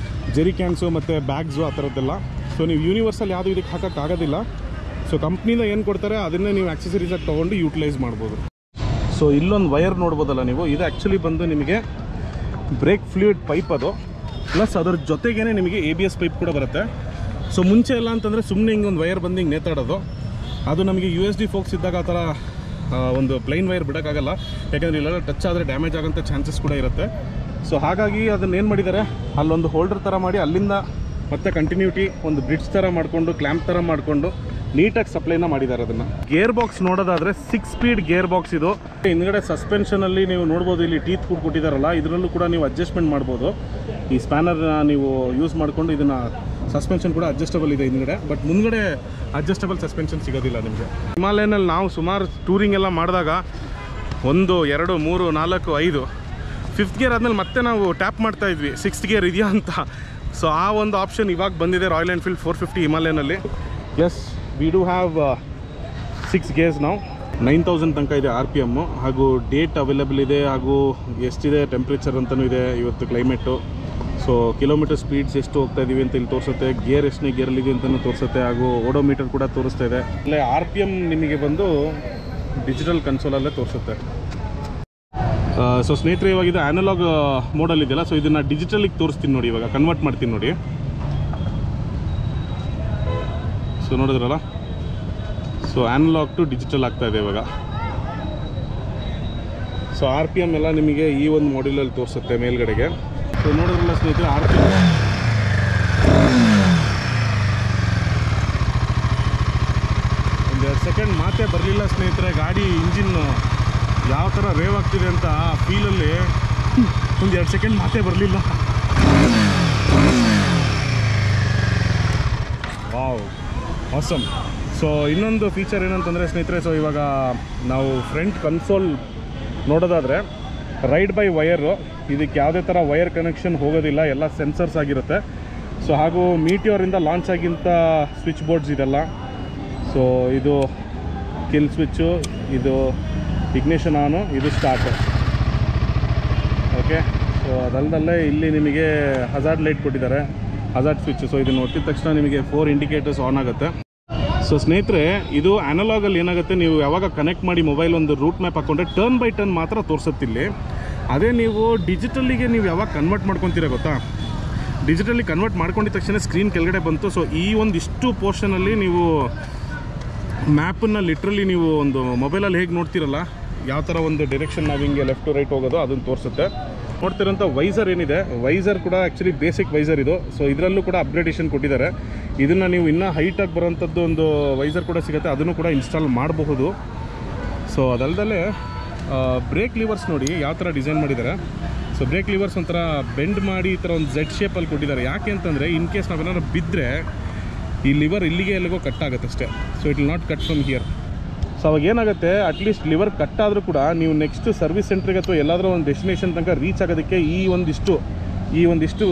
ಜೆರಿ ಕ್ಯಾನ್ಸು ಮತ್ತು ಬ್ಯಾಗ್ಸು ಆ ಥರದ್ದೆಲ್ಲ. ಸೊ ನೀವು ಯೂನಿವರ್ಸಲ್ ಯಾವುದು ಇದಕ್ಕೆ ಹಾಕೋಕ್ಕಾಗೋದಿಲ್ಲ. ಸೊ ಕಂಪ್ನಿಯಿಂದ ಏನು ಕೊಡ್ತಾರೆ ಅದನ್ನೇ ನೀವು ಆಕ್ಸೆಸರೀಸಾಗಿ ತೊಗೊಂಡು ಯೂಟಿಲೈಸ್ ಮಾಡ್ಬೋದು. ಸೊ ಇಲ್ಲೊಂದು ವೈರ್ ನೋಡ್ಬೋದಲ್ಲ ನೀವು, ಇದು ಆ್ಯಕ್ಚುಲಿ ಬಂದು ನಿಮಗೆ ಬ್ರೇಕ್ ಫ್ಲೂಯಿಡ್ ಪೈಪ್ ಅದು, ಪ್ಲಸ್ ಅದರ ಜೊತೆಗೇ ನಿಮಗೆ ABS ಪೈಪ್ ಕೂಡ ಬರುತ್ತೆ. ಸೊ ಮುಂಚೆ ಎಲ್ಲ ಅಂತಂದರೆ ಸುಮ್ಮನೆ ಹಿಂಗೆ ಒಂದು ವೈರ್ ಬಂದು ಹಿಂಗೆ ನೇತಾಡೋದು, ಅದು ನಮಗೆ USD ಫೋಕ್ಸ್ ಇದ್ದಾಗ ಆ ಥರ ಒಂದು ಪ್ಲೈನ್ ವೈರ್ ಬಿಡೋಕ್ಕಾಗಲ್ಲ, ಯಾಕೆಂದರೆ ಇಲ್ಲೆಲ್ಲ ಟಚ್ ಆದರೆ ಡ್ಯಾಮೇಜ್ ಆಗೋಂಥ ಚಾನ್ಸಸ್ ಕೂಡ ಇರುತ್ತೆ. ಸೊ ಹಾಗಾಗಿ ಅದನ್ನು ಏನು ಮಾಡಿದ್ದಾರೆ, ಅಲ್ಲೊಂದು ಹೋಲ್ಡರ್ ಥರ ಮಾಡಿ ಅಲ್ಲಿಂದ ಮತ್ತೆ ಕಂಟಿನ್ಯೂಟಿ ಒಂದು ಬ್ರಿಡ್ಜ್ ಥರ ಮಾಡಿಕೊಂಡು ಕ್ಲ್ಯಾಂಪ್ ಥರ ಮಾಡಿಕೊಂಡು ನೀಟಾಗಿ ಸಪ್ಲೈನ ಮಾಡಿದ್ದಾರೆ ಅದನ್ನು. ಗೇರ್ ಬಾಕ್ಸ್ ನೋಡೋದಾದರೆ 6 ಸ್ಪೀಡ್ ಗೇರ್ ಬಾಕ್ಸ್ ಇದು. ಹಿಂದ್ಗಡೆ ಸಸ್ಪೆನ್ಷನಲ್ಲಿ ನೀವು ನೋಡ್ಬೋದು, ಇಲ್ಲಿ ಟೀತ್ ಕೂಡ ಕೊಟ್ಟಿದ್ದಾರಲ್ಲ, ಇದರಲ್ಲೂ ಕೂಡ ನೀವು ಅಡ್ಜಸ್ಟ್ಮೆಂಟ್ ಮಾಡ್ಬೋದು. ಈ ಸ್ಪ್ಯಾನರ್ನ ನೀವು ಯೂಸ್ ಮಾಡಿಕೊಂಡು ಇದನ್ನು ಸಸ್ಪೆನ್ಷನ್ ಕೂಡ ಅಡ್ಜಸ್ಟಬಲ್ ಇದೆ ಹಿಂದ್ಗಡೆ, ಬಟ್ ಮುಂದ್ಗಡೆ ಅಡ್ಜಸ್ಟಬಲ್ ಸಸ್ಪೆನ್ಷನ್ ಸಿಗೋದಿಲ್ಲ ನಿಮಗೆ. ಹಿಮಾಲಯನಲ್ಲಿ ನಾವು ಸುಮಾರು ಟೂರಿಂಗ್ ಎಲ್ಲ ಮಾಡಿದಾಗ 1, 2, 3, 4, 5 5th ಗೇರ್ ಆದಮೇಲೆ ಮತ್ತೆ ನಾವು ಟ್ಯಾಪ್ ಮಾಡ್ತಾ ಇದ್ವಿ 6th ಗೇರ್ ಇದೆಯಾ ಅಂತ. ಸೊ ಆ ಒಂದು ಆಪ್ಷನ್ ಇವಾಗ ಬಂದಿದೆ ರಾಯಲ್ ಎನ್ಫೀಲ್ಡ್ 450 ಹಿಮಾಲಯನಲ್ಲಿ. Yes, we do have 6 gears ನಾವು. 9000 ತನಕ ಇದೆ RPM, ಹಾಗೂ ಡೇಟ್ ಅವೈಲೇಬಲ್ ಇದೆ, ಹಾಗೂ ಎಷ್ಟಿದೆ ಟೆಂಪ್ರೇಚರ್ ಅಂತಲೂ ಇದೆ ಇವತ್ತು ಕ್ಲೈಮೇಟು. ಸೊ ಕಿಲೋಮೀಟರ್ ಸ್ಪೀಡ್ಸ್ ಎಷ್ಟು ಹೋಗ್ತಾ ಇದ್ದೀವಿ ಅಂತ ಇಲ್ಲಿ ತೋರಿಸುತ್ತೆ, ಗೇರ್ ಎಷ್ಟನೇ ಗೇರಲ್ಲಿದೆ ಅಂತಲೂ ತೋರಿಸುತ್ತೆ, ಹಾಗೂ ಓಡೋಮೀಟರ್ ಕೂಡ ತೋರಿಸ್ತಾ ಇದೆ. ಅಲ್ಲೇ RPM ನಿಮಗೆ ಬಂದು ಡಿಜಿಟಲ್ ಕನ್ಸೋಲಲ್ಲೇ ತೋರಿಸುತ್ತೆ. ಸೊ ಸ್ನೇಹಿತರೆ, ಇವಾಗ ಇದು ಆ್ಯನಲಾಗ್ ಮೋಡಲ್ ಇದೆಯಲ್ಲ, ಸೊ ಇದನ್ನು ಡಿಜಿಟಲಿಗೆ ತೋರಿಸ್ತೀನಿ ನೋಡಿ, ಇವಾಗ ಕನ್ವರ್ಟ್ ಮಾಡ್ತೀನಿ ನೋಡಿ. ಸೊ ನೋಡಿದ್ರಲ್ಲ, ಸೊ ಆ್ಯನಲಾಗ್ ಟು ಡಿಜಿಟಲ್ ಆಗ್ತಾ ಇದೆ ಇವಾಗ. ಸೊ RPM ಎಲ್ಲ ನಿಮಗೆ ಈ ಒಂದು ಮಾಡ್ಯೂಲಲ್ಲಿ ತೋರಿಸುತ್ತೆ ಮೇಲ್ಗಡೆಗೆ. ಸೊ ನೋಡಿದ್ರಲ್ಲ ಸ್ನೇಹಿತರೆ, RPM ಒಂದೆರಡು ಸೆಕೆಂಡ್ ಮಾತೇ ಬರಲಿಲ್ಲ ಸ್ನೇಹಿತರೆ. ಗಾಡಿ ಇಂಜಿನ್ ಯಾವ ಥರ ರೇವ್ ಆಗ್ತಿದೆ ಅಂತ ಫೀಲಲ್ಲಿ ಒಂದು 2 ಸೆಕೆಂಡ್ ಮಾತೇ ಬರಲಿಲ್ಲ. Wow, awesome. ಸೊ ಇನ್ನೊಂದು ಫೀಚರ್ ಏನಂತಂದರೆ ಸ್ನೇಹಿತರೆ, ಸೊ ಇವಾಗ ನಾವು ಫ್ರಂಟ್ ಕನ್ಸೋಲ್ ನೋಡೋದಾದರೆ ರೈಡ್ ಬೈ ವಯರು, ಇದಕ್ಕೆ ಯಾವುದೇ ಥರ ವಯರ್ ಕನೆಕ್ಷನ್ ಹೋಗೋದಿಲ್ಲ, ಎಲ್ಲ ಸೆನ್ಸರ್ಸ್ ಆಗಿರುತ್ತೆ. ಸೊ ಹಾಗೂ ಮೀಟಿಯೋರಿಂದ ಲಾಂಚ್ ಆಗಿಂಥ ಸ್ವಿಚ್ ಬೋರ್ಡ್ಸ್ ಇದೆಲ್ಲ. ಸೊ ಇದು ಕಿಲ್ ಸ್ವಿಚ್ಚು, ಇದು ಇಗ್ನಿಷನ್ ಆನು, ಇದು ಸ್ಟಾರ್ಟ್. ಓಕೆ, ಸೊ ಅದಲ್ಲದಲ್ಲೇ ಇಲ್ಲಿ ನಿಮಗೆ ಹಜಾರ್ಡ್ ಲೈಟ್ ಕೊಟ್ಟಿದ್ದಾರೆ, ಹಜಾರ್ಡ್ ಸ್ವಿಚ್. ಸೊ ಇದನ್ನು ಒತ್ತಿದ ತಕ್ಷಣ ನಿಮಗೆ 4 ಇಂಡಿಕೇಟರ್ಸ್ ಆನ್ ಆಗುತ್ತೆ. ಸೊ ಸ್ನೇಹಿತರೆ, ಇದು ಆ್ಯನಲಾಗಲ್ಲಿ ಏನಾಗುತ್ತೆ, ನೀವು ಯಾವಾಗ ಕನೆಕ್ಟ್ ಮಾಡಿ ಮೊಬೈಲ್ ಒಂದು ರೂಟ್ ಮ್ಯಾಪ್ ಹಾಕ್ಕೊಂಡ್ರೆ ಟರ್ನ್ ಬೈ ಟರ್ನ್ ಮಾತ್ರ ತೋರಿಸುತ್ತಿಲ್ಲಿ. ಅದೇ ನೀವು ಡಿಜಿಟಲ್ಲಿಗೆ ನೀವು ಯಾವಾಗ ಕನ್ವರ್ಟ್ ಮಾಡ್ಕೊತೀರ ಗೊತ್ತಾ, ಡಿಜಿಟಲಿ ಕನ್ವರ್ಟ್ ಮಾಡ್ಕೊಂಡಿದ ತಕ್ಷಣ ಸ್ಕ್ರೀನ್ ಕೆಳಗಡೆ ಬಂತು. ಸೊ ಈ ಒಂದಿಷ್ಟು ಪೋರ್ಷನಲ್ಲಿ ನೀವು ಮ್ಯಾಪನ್ನು ಲಿಟ್ರಲಿ ನೀವು ಒಂದು ಮೊಬೈಲಲ್ಲಿ ಹೇಗೆ ನೋಡ್ತಿರಲ್ಲ, ಯಾವ ಥರ ಒಂದು ಡೈರೆಕ್ಷನ್ ನಾವು ಹಿಂಗೆ ಲೆಫ್ಟ್ ಟು ರೈಟ್ ಹೋಗೋದು ಅದನ್ನು ತೋರಿಸುತ್ತೆ. ನೋಡ್ತಿರೋಂಥ ವೈಸರ್ ಏನಿದೆ, ವೈಸರ್ ಕೂಡ ಆ್ಯಕ್ಚುಲಿ ಬೇಸಿಕ್ ವೈಸರ್ ಇದು. ಸೊ ಇದರಲ್ಲೂ ಕೂಡ ಅಪ್ಗ್ರೇಡೇಷನ್ ಕೊಟ್ಟಿದ್ದಾರೆ. ಇದನ್ನು ನೀವು ಇನ್ನೂ ಹೈಟಾಗಿ ಬರೋಂಥದ್ದು ಒಂದು ವೈಸರ್ ಕೂಡ ಸಿಗುತ್ತೆ, ಅದನ್ನು ಕೂಡ ಇನ್ಸ್ಟಾಲ್ ಮಾಡಬಹುದು. ಸೊ ಅದಲ್ಲದೆ ಬ್ರೇಕ್ ಲಿವರ್ಸ್ ನೋಡಿ ಯಾವ ಥರ ಡಿಸೈನ್ ಮಾಡಿದ್ದಾರೆ. ಸೊ ಬ್ರೇಕ್ ಲಿವರ್ಸ್ ಒಂಥರ ಬೆಂಡ್ ಮಾಡಿ ಈ ಥರ ಒಂದು Z ಶೇಪಲ್ಲಿ ಕೊಟ್ಟಿದ್ದಾರೆ. ಯಾಕೆ ಅಂತಂದರೆ ಇನ್ ಕೇಸ್ ನಾವೇನಾದ್ರು ಬಿದ್ದರೆ ಈ ಲಿವರ್ ಇಲ್ಲಿಗೆ ಎಲ್ಲಿಗೋ ಕಟ್ ಆಗುತ್ತೆ ಅಷ್ಟೇ. So it will not cut from here. So ಅವಾಗ ಏನಾಗುತ್ತೆ, ಅಟ್ಲೀಸ್ಟ್ ಲಿವರ್ ಕಟ್ ಆದರೂ ಕೂಡ ನೀವು ನೆಕ್ಸ್ಟ್ ಸರ್ವಿಸ್ ಸೆಂಟ್ರಿಗೆ ಅಥವಾ ಎಲ್ಲಾದರೂ ಒಂದು ಡೆಸ್ಟಿನೇಷನ್ ತನಕ ರೀಚ್ ಆಗೋದಕ್ಕೆ ಈ ಒಂದಿಷ್ಟು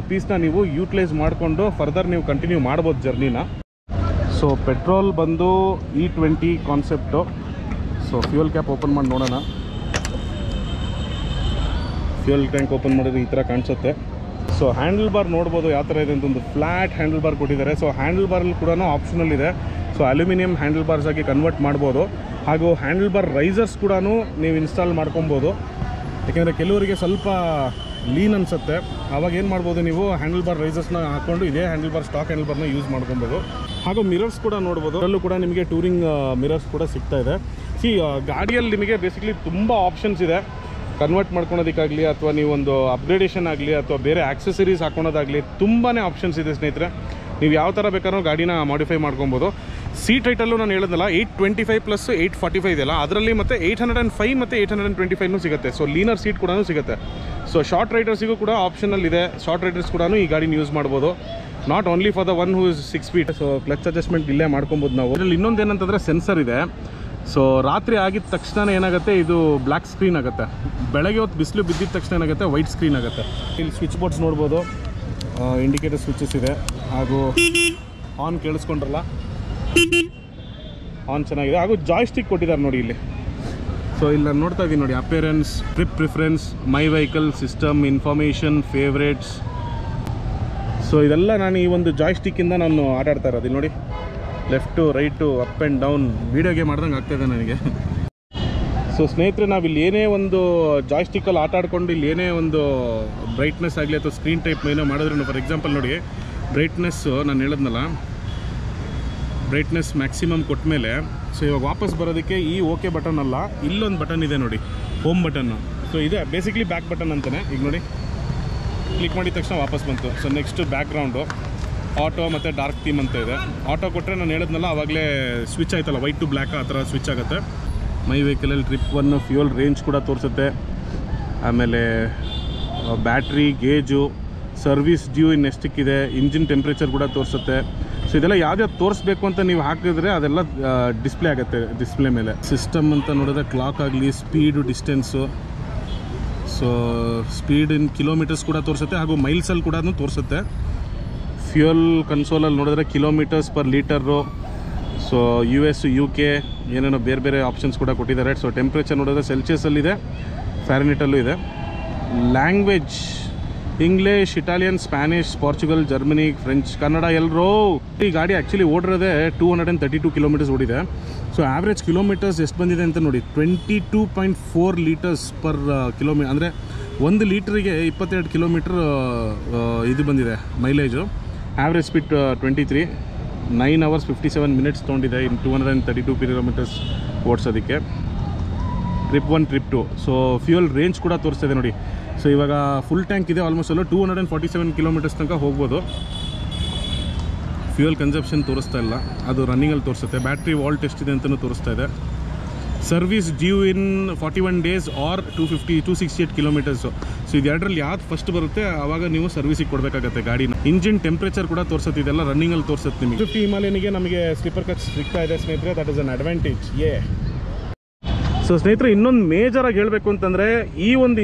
ಪೀಸ್ನ ನೀವು ಯೂಟಿಲೈಸ್ ಮಾಡಿಕೊಂಡು ಫರ್ದರ್ ನೀವು ಕಂಟಿನ್ಯೂ ಮಾಡ್ಬೋದು ಜರ್ನಿನ. ಸೊ ಪೆಟ್ರೋಲ್ ಬಂದು E20 concept. So fuel cap open ಮಾಡಿ ನೋಡೋಣ. ಫ್ಯೂಯಲ್ ಟ್ಯಾಂಕ್ ಓಪನ್ ಮಾಡಿದ್ರೆ ಈ ಥರ ಕಾಣಿಸುತ್ತೆ. ಸೊ ಹ್ಯಾಂಡಲ್ ಬಾರ್ ನೋಡ್ಬೋದು ಯಾವ ಥರ ಇದೆ ಅಂತ, ಒಂದು ಫ್ಲ್ಯಾಟ್ ಹ್ಯಾಂಡಲ್ ಬಾರ್ ಕೊಟ್ಟಿದ್ದಾರೆ. ಸೊ ಹ್ಯಾಂಡಲ್ ಬಾರಲ್ಲಿ ಕೂಡ ಆಪ್ಷನಲ್ ಇದೆ. ಸೊ ಅಲ್ಯೂಮಿನಿಯಂ ಹ್ಯಾಂಡಲ್ ಬಾರ್ಸ್ ಆಗಿ ಕನ್ವರ್ಟ್ ಮಾಡ್ಬೋದು. ಹಾಗೂ ಹ್ಯಾಂಡಲ್ ಬಾರ್ ರೈಸರ್ಸ್ ಕೂಡ ನೀವು ಇನ್ಸ್ಟಾಲ್ ಮಾಡ್ಕೊಬೋದು. ಯಾಕೆಂದರೆ ಕೆಲವರಿಗೆ ಸ್ವಲ್ಪ ಲೀನ್ ಅನಿಸುತ್ತೆ, ಆವಾಗ ಏನು ಮಾಡ್ಬೋದು, ನೀವು ಹ್ಯಾಂಡಲ್ ಬಾರ್ ರೈಸರ್ಸ್ನ ಹಾಕ್ಕೊಂಡು ಇದೇ ಹ್ಯಾಂಡಲ್ ಬಾರ್ ಸ್ಟಾಕ್ ಹ್ಯಾಂಡಲ್ ಬಾರ್ನ ಯೂಸ್ ಮಾಡ್ಕೊಬೋದು. ಹಾಗೂ ಮಿರರ್ಸ್ ಕೂಡ ನೋಡ್ಬೋದು, ಅದರಲ್ಲೂ ಕೂಡ ನಿಮಗೆ ಟೂರಿಂಗ್ ಮಿರರ್ಸ್ ಕೂಡ ಸಿಗ್ತಾ ಇದೆ. ಗಾಡಿಯಲ್ಲಿ ನಿಮಗೆ ಬೇಸಿಕಲಿ ತುಂಬ ಆಪ್ಷನ್ಸ್ ಇದೆ. ಕನ್ವರ್ಟ್ ಮಾಡ್ಕೊಳೋದಕ್ಕಾಗಲಿ, ಅಥವಾ ನೀವು ಒಂದು ಅಪ್ಗ್ರೇಡೇಷನ್ ಆಗಲಿ, ಅಥವಾ ಬೇರೆ ಆಕ್ಸೆಸರೀಸ್ ಹಾಕೊಳೋದಾಗಲಿ, ತುಂಬಾ ಆಪ್ಷನ್ಸ್ ಇದೆ ಸ್ನೇಹಿತರೆ. ನೀವು ಯಾವ ಥರ ಬೇಕಾದ್ರೂ ಗಾಡಿನ ಮಾಡಿಫೈ ಮಾಡ್ಕೊಬೋದು. ಸೀಟ್ ಹೈಟಲ್ಲೂ ನಾನು ಹೇಳಿದ್ನಲ್ಲ 825 ಪ್ಲಸ್ 845 ಇದೆಯಲ್ಲ, ಅದರಲ್ಲಿ ಮತ್ತು 805 ಮತ್ತು 825 ಸಿಗುತ್ತೆ. ಸೊ ಲೀನರ್ ಸೀಟ್ ಕೂಡ ಸಿಗುತ್ತೆ. ಸೊ ಶಾರ್ಟ್ ರೈಡರ್ಸಿಗೂ ಕೂಡ ಆಪ್ಷನಲ್ ಇದೆ. ಶಾರ್ಟ್ ರೈಡರ್ಸ್ ಕೂಡ ಈ ಗಾಡಿನ ಯೂಸ್ ಮಾಡ್ಬೋದು, not only for the one who is 6 feet. So clutch adjustment ಇಲ್ಲೇ ಮಾಡ್ಕೊಬೋದು ನಾವು. ಇದರಲ್ಲಿ ಇನ್ನೊಂದು ಏನಂತಂದರೆ ಸೆನ್ಸರ್ ಇದೆ. ಸೊ ರಾತ್ರಿ ಆಗಿದ ತಕ್ಷಣ ಏನಾಗುತ್ತೆ, ಇದು ಬ್ಲ್ಯಾಕ್ ಸ್ಕ್ರೀನ್ ಆಗುತ್ತೆ. ಬೆಳಗ್ಗೆ ಹೊತ್ತು ಬಿಸಿಲು ಬಿದ್ದಿದ ತಕ್ಷಣ ಏನಾಗುತ್ತೆ, ವೈಟ್ ಸ್ಕ್ರೀನ್ ಆಗುತ್ತೆ. ಇಲ್ಲಿ ಸ್ವಿಚ್ ಬೋರ್ಡ್ಸ್ ನೋಡ್ಬೋದು, ಇಂಡಿಕೇಟರ್ ಸ್ವಿಚಸ್ ಇದೆ. ಹಾಗೂ ಆನ್ ಕೇಳಿಸ್ಕೊಂಡ್ರಲ್ಲ, ಆನ್ ಚೆನ್ನಾಗಿದೆ. ಹಾಗೂ ಜಾಯ್ಸ್ಟಿಕ್ ಕೊಟ್ಟಿದ್ದಾರೆ ನೋಡಿ ಇಲ್ಲಿ. ಸೊ ಇಲ್ಲಿ ನಾನು ನೋಡ್ತಾ ಇದ್ದೀನಿ ನೋಡಿ, ಅಪಿಯರೆನ್ಸ್, ಟ್ರಿಪ್ ಪ್ರಿಫರೆನ್ಸ್, ಮೈ vehicle, system, information, favourites. So ಇದೆಲ್ಲ ನಾನು ಈ ಒಂದು ಜಾಯ್ಸ್ಟಿಕ್ಕಿಂದ ನಾನು ಆಟಾಡ್ತಾ ಇರೋದು. ಇಲ್ಲಿ ನೋಡಿ, left right up and down video game ಆಡ್ದಂಗೆ ಆಗ್ತಾಯಿದೆ ನನಗೆ. ಸೊ ಸ್ನೇಹಿತರೆ, ನಾವಿಲ್ಲಿ ಏನೇ ಒಂದು ಜಾಯ್ಸ್ಟಿಕ್ಕಲ್ಲಿ ಆಟ ಆಡ್ಕೊಂಡು ಇಲ್ಲಿ ಏನೇ ಒಂದು ಬ್ರೈಟ್ನೆಸ್ ಆಗಲಿ ಅಥವಾ ಸ್ಕ್ರೀನ್ ಟೈಪ್ ಏನೋ ಮಾಡಿದ್ರು, ಫಾರ್ ಎಕ್ಸಾಂಪಲ್ ನೋಡಿ, ಬ್ರೈಟ್ನೆಸ್ಸು ನಾನು ಹೇಳಿದ್ನಲ್ಲ, ಬ್ರೈಟ್ನೆಸ್ ಮ್ಯಾಕ್ಸಿಮಮ್ ಕೊಟ್ಟ ಮೇಲೆ, ಸೊ ಇವಾಗ ವಾಪಸ್ ಬರೋದಕ್ಕೆ ಈ ಓಕೆ ಬಟನ್ ಅಲ್ಲ, ಇಲ್ಲೊಂದು ಬಟನ್ ಇದೆ ನೋಡಿ, ಹೋಮ್ ಬಟನ್ನು. ಸೊ ಇದೆ ಬೇಸಿಕ್ಲಿ ಬ್ಯಾಕ್ ಬಟನ್ ಅಂತಲೇ. ಈಗ ನೋಡಿ, ಕ್ಲಿಕ್ ಮಾಡಿದ ತಕ್ಷಣ ವಾಪಸ್ ಬಂತು. So next background. ಆಟೋ ಮತ್ತು ಡಾರ್ಕ್ ಥೀಮ್ ಅಂತ ಇದೆ. ಆಟೋ ಕೊಟ್ಟರೆ ನಾನು ಹೇಳಿದ್ನಲ್ಲ ಆವಾಗಲೇ ಸ್ವಿಚ್ ಆಯ್ತಲ್ಲ, ವೈಟ್ ಟು ಬ್ಲ್ಯಾಕ್ ಆ ಥರ ಸ್ವಿಚ್ ಆಗುತ್ತೆ. ಮೈ ವೆಹಿಕಲಲ್ಲಿ ಟ್ರಿಪ್ 1 ಫ್ಯೂಯಲ್ ರೇಂಜ್ ಕೂಡ ತೋರಿಸುತ್ತೆ. ಆಮೇಲೆ ಬ್ಯಾಟ್ರಿ ಗೇಜು, ಸರ್ವಿಸ್ ಡ್ಯೂ ಇನ್ ಎಷ್ಟಕ್ಕಿದೆ, ಇಂಜಿನ್ ಟೆಂಪ್ರೇಚರ್ ಕೂಡ ತೋರಿಸುತ್ತೆ. ಸೊ ಇದೆಲ್ಲ ಯಾವ್ದು ತೋರಿಸ್ಬೇಕು ಅಂತ ನೀವು ಹಾಕಿದ್ರೆ ಅದೆಲ್ಲ ಡಿಸ್ಪ್ಲೇ ಆಗುತ್ತೆ ಡಿಸ್ಪ್ಲೇ ಮೇಲೆ. ಸಿಸ್ಟಮ್ ಅಂತ ನೋಡಿದ್ರೆ ಕ್ಲಾಕ್ ಆಗಲಿ, speed, distance, so speed in kilometers ಕೂಡ ತೋರಿಸುತ್ತೆ ಹಾಗೂ ಮೈಲ್ಸಲ್ಲಿ ಕೂಡ ತೋರಿಸುತ್ತೆ. ಫ್ಯೂಯಲ್ ಕನ್ಸೋಲಲ್ಲಿ ನೋಡಿದ್ರೆ kilometers per litre, so US UK ಏನೇನೋ ಬೇರೆ ಬೇರೆ ಆಪ್ಷನ್ಸ್ ಕೂಡ ಕೊಟ್ಟಿದ್ದಾರೆ. ಸೊ ಟೆಂಪ್ರೇಚರ್ ನೋಡಿದ್ರೆ ಸೆಲ್ಸಿಯಸಲ್ಲಿದೆ, ಫ್ಯಾರನೀಟಲ್ಲೂ ಇದೆ. Language English, Italian, Spanish, Portugal, Germany, French, Kannada ಎಲ್ಲರೂ. ಈ ಗಾಡಿ ಆ್ಯಕ್ಚುಲಿ ಓಡಿರೋದೇ 232 ಕಿಲೋಮೀಟರ್ಸ್ ಓಡಿದೆ. ಸೊ ಆ್ಯಾವ್ರೇಜ್ ಕಿಲೋಮೀಟರ್ಸ್ ಎಷ್ಟು ಬಂದಿದೆ ಅಂತ ನೋಡಿ, 22.4 ಲೀಟರ್ಸ್ ಪರ್ ಕಿಲೋಮೀಟರ್, ಅಂದರೆ 1 ಲೀಟ್ರಿಗೆ 22 ಕಿಲೋಮೀಟ್ರ್ ಇದು ಬಂದಿದೆ mileage. Average speed 23, 9 hours 57 minutes ತೊಗೊಂಡಿದೆ ಇನ್ 232 ಕಿಲೋಮೀಟರ್ಸ್ ಓಡಿಸೋದಕ್ಕೆ. Trip 1 trip 2. So fuel range ಕೂಡ ತೋರಿಸ್ತಿದೆ ನೋಡಿ. ಸೊ ಇವಾಗ ಫುಲ್ ಟ್ಯಾಂಕ್ ಇದೆ, ಆಲ್ಮೋಸ್ಟ್ ಅಲ್ಲ 247 ಕಿಲೋಮೀಟರ್ಸ್ ತನಕ ಹೋಗ್ಬೋದು. ಫ್ಯೂಯಲ್ ಕನ್ಸಪ್ಷನ್ ತೋರಿಸ್ತಾ ಇಲ್ಲ, ಅದು ರನ್ನಿಂಗಲ್ಲಿ ತೋರಿಸುತ್ತೆ. ಬ್ಯಾಟ್ರಿ ವಾಲ್ಟ್ ಎಷ್ಟಿದೆ ಅಂತಲೂ ತೋರಿಸ್ತಾ ಇದೆ. ಸರ್ವಿಸ್ ಡ್ಯೂ ಇನ್ 41 days ಆರ್ 268 ಕಿಲೋಮೀಟರ್ಸು. ಸೊ ಇದೆರಡರಲ್ಲಿ ಯಾವ್ದು ಫಸ್ಟ್ ಬರುತ್ತೆ ಆವಾಗ ನೀವು ಸರ್ವಿಸಿಗೆ ಕೊಡಬೇಕಾಗತ್ತೆ ಗಾಡಿನ. ಇಂಜಿನ್ ಟೆಂಪ್ರೇಚರ್ ಕೂಡ ತೋರಿಸುತ್ತೆ, ಇದೆಲ್ಲ ರನ್ನಿಂಗಲ್ಲಿ ತೋರಿಸುತ್ತೆ ನಿಮಗೆ. 50 ಹಿಮಾಲಯನಿಗೆ ನಮಗೆ ಸ್ಲೀಪರ್ ಕಚ್ ಸಿಗ್ತಾ ಇದೆ ಸ್ನೇಹಿತರೆ, that is an advantage. So ಸ್ನೇಹಿತರೆ, ಇನ್ನೊಂದು ಮೇಜರಾಗಿ ಹೇಳಬೇಕು ಅಂತಂದರೆ ಈ ಒಂದು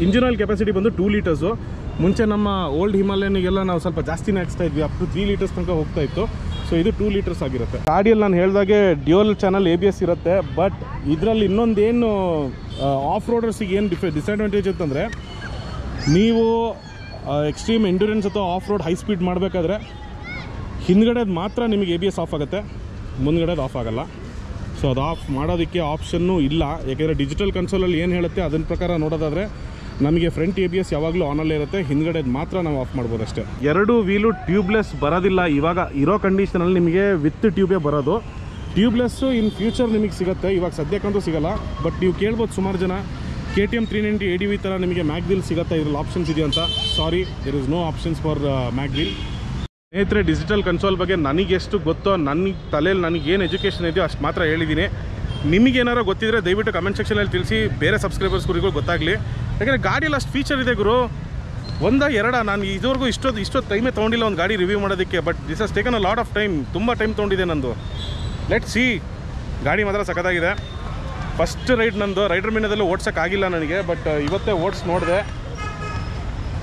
ಇಂಜಿನ್ ಆಯಿಲ್ ಕೆಪಾಸಿಟಿ ಬಂದು 2 ಲೀಟರ್ಸು. ಮುಂಚೆ ನಮ್ಮ ಓಲ್ಡ್ ಹಿಮಾಲಯನಿಗೆಲ್ಲ ನಾವು ಸ್ವಲ್ಪ ಜಾಸ್ತಿನೇ ಹಾಕ್ಸ್ತಾ ಇದ್ವಿ, ಅಪ್ ಟು 3 ಲೀಟರ್ಸ್ ತನಕ ಹೋಗ್ತಾ ಇತ್ತು. ಸೊ ಇದು 2 ಲೀಟರ್ಸ್ ಆಗಿರುತ್ತೆ. ಗಾಡಿಯಲ್ಲಿ ನಾನು ಹೇಳಿದಾಗೆ ಡ್ಯೂಯಲ್ ಚಾನಲ್ ABS ಇರುತ್ತೆ. ಬಟ್ ಇದರಲ್ಲಿ ಇನ್ನೊಂದೇನು ಆಫ್ ರೋಡರ್ಸಿಗೆ ಏನು ಡಿಸ್ಅಡ್ವಾಂಟೇಜ್ ಅಂತಂದರೆ, ನೀವು ಎಕ್ಸ್ಟ್ರೀಮ್ ಎಂಡ್ಯೂರೆನ್ಸ್ ಅಥವಾ ಆಫ್ ರೋಡ್ ಹೈ ಸ್ಪೀಡ್ ಮಾಡಬೇಕಾದ್ರೆ ಹಿಂದ್ಗಡೆದು ಮಾತ್ರ ನಿಮಗೆ ABS ಆಫ್ ಆಗುತ್ತೆ, ಮುಂದ್ಗಡೆದು ಆಫ್ ಆಗೋಲ್ಲ. ಸೊ ಅದು ಆಫ್ ಮಾಡೋದಕ್ಕೆ ಆಪ್ಷನ್ನು ಇಲ್ಲ, ಯಾಕೆಂದರೆ ಡಿಜಿಟಲ್ ಕನ್ಸೋಲಲ್ಲಿ ಏನು ಹೇಳುತ್ತೆ ಅದನ್ನ ಪ್ರಕಾರ ನೋಡೋದಾದರೆ ನಮಗೆ ಫ್ರಂಟ್ ABS ಯಾವಾಗಲೂ ಆನಲ್ಲೇ ಇರುತ್ತೆ, ಹಿಂದ್ಗಡೆದು ಮಾತ್ರ ನಾವು ಆಫ್ ಮಾಡ್ಬೋದು ಅಷ್ಟೇ. 2 ವೀಲು ಟ್ಯೂಬ್ಲೆಸ್ ಬರೋದಿಲ್ಲ ಇವಾಗ ಇರೋ ಕಂಡೀಷನಲ್ಲಿ, ನಿಮಗೆ ವಿತ್ ಟ್ಯೂಬೇ ಬರೋದು. ಟ್ಯೂಬ್ಲೆಸ್ಸು ಇನ್ ಫ್ಯೂಚರ್ ನಿಮಗೆ ಸಿಗುತ್ತೆ, ಇವಾಗ ಸದ್ಯಕ್ಕಂತೂ ಸಿಗೋಲ್ಲ. ಬಟ್ ನೀವು ಕೇಳ್ಬೋದು ಸುಮಾರು ಜನ, KTM 390 ADV ಥರ ನಿಮಗೆ ಮ್ಯಾಗ್ವೀಲ್ ಸಿಗುತ್ತೆ, ಇದರಲ್ಲಿ ಆಪ್ಷನ್ಸ್ ಇದೆಯಾ ಅಂತ. Sorry, there is no options for mag wheel. ಸ್ನೇಹಿತರೆ, ಡಿಜಿಟಲ್ ಕನ್ಸೋಲ್ ಬಗ್ಗೆ ನನಗೆಷ್ಟು ಗೊತ್ತೋ, ನನ್ನ ತಲೆಯಲ್ಲಿ ನನಗೇನು ಎಜುಕೇಷನ್ ಇದೆಯೋ ಅಷ್ಟು ಮಾತ್ರ ಹೇಳಿದ್ದೀನಿ. ನಿಮಗೇನಾರು ಗೊತ್ತಿದ್ರೆ ದಯವಿಟ್ಟು ಕಮೆಂಟ್ ಸೆಕ್ಷನಲ್ಲಿ ತಿಳಿಸಿ, ಬೇರೆ ಸಬ್ಸ್ಕ್ರೈಬರ್ಸ್ಗಳಿಗೂ ಗೊತ್ತಾಗಲಿ. ಯಾಕೆಂದರೆ ಗಾಡಿಯಲ್ಲಿ ಅಷ್ಟು ಫೀಚರ್ ಇದೆ ಗುರು, 1 2 ನಾನು ಇದುವರೆಗೂ ಇಷ್ಟೊತ್ತು ಟೈಮೇ ತೊಗೊಂಡಿಲ್ಲ ಒಂದು ಗಾಡಿ ರಿವ್ಯೂ ಮಾಡೋದಕ್ಕೆ. ಬಟ್ ದಿಸ್ ಹಸ್ taken a lot of time, ತುಂಬ ಟೈಮ್ ತೊಗೊಂಡಿದೆ ನಂದು. Let see. ಗಾಡಿ ಮಾತ್ರ ಸಖತ್ತಾಗಿದೆ. ಫಸ್ಟ್ ರೈಡ್ ನಂದು ರೈಡರ್ ಮೀನದಲ್ಲೂ ಓಡ್ಸೋಕ್ಕಾಗಿಲ್ಲ ನನಗೆ, ಬಟ್ ಇವತ್ತೇ ಓಡಿಸಿ ನೋಡಿದೆ,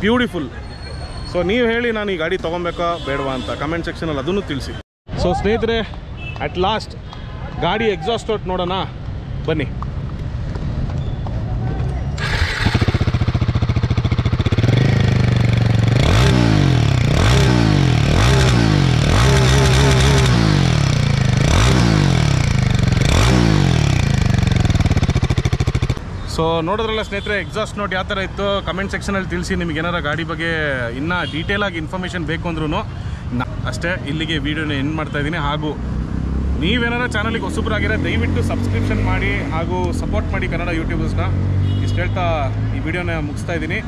ಬ್ಯೂಟಿಫುಲ್. ಸೊ ನೀವು ಹೇಳಿ, ನಾನು ಈ ಗಾಡಿ ತೊಗೊಬೇಕಾ ಬೇಡವಾ ಅಂತ ಕಮೆಂಟ್ ಸೆಕ್ಷನಲ್ಲಿ ಅದನ್ನು ತಿಳಿಸಿ. ಸೊ ಸ್ನೇಹಿತರೆ, ಅಟ್ ಲಾಸ್ಟ್ ಗಾಡಿ ಎಕ್ಸಾಸ್ಟ್ ಔಟ್ ನೋಡೋಣ ಬನ್ನಿ. ಸೊ ನೋಡಿದ್ರಲ್ಲ ಸ್ನೇಹಿತರೆ, ಎಕ್ಸಾಸ್ಟ್ ನೋಟ್ ಯಾವ ಥರ ಇತ್ತು ಕಮೆಂಟ್ ಸೆಕ್ಷನಲ್ಲಿ ತಿಳಿಸಿ. ನಿಮಗೆ ಏನಾರ ಗಾಡಿ ಬಗ್ಗೆ ಇನ್ನೂ ಡೀಟೇಲಾಗಿ ಇನ್ಫಾರ್ಮೇಷನ್ ಬೇಕು ಅಂದ್ರೂ ಅಷ್ಟೇ. ಇಲ್ಲಿಗೆ ವೀಡಿಯೋನ ಎಂಡ್ ಮಾಡ್ತಾಯಿದ್ದೀನಿ. ಹಾಗೂ ನೀವೇನಾರ ಚಾನಲಿಗೆ ಹೊಸಬ್ರಾಗಿರೋ ದಯವಿಟ್ಟು ಸಬ್ಸ್ಕ್ರಿಪ್ಷನ್ ಮಾಡಿ ಹಾಗೂ ಸಪೋರ್ಟ್ ಮಾಡಿ ಕನ್ನಡ ಯೂಟ್ಯೂಬರ್ಸ್ನ. ಇಷ್ಟು ಹೇಳ್ತಾ ಈ ವಿಡಿಯೋನ ಮುಗಿಸ್ತಾ ಇದ್ದೀನಿ.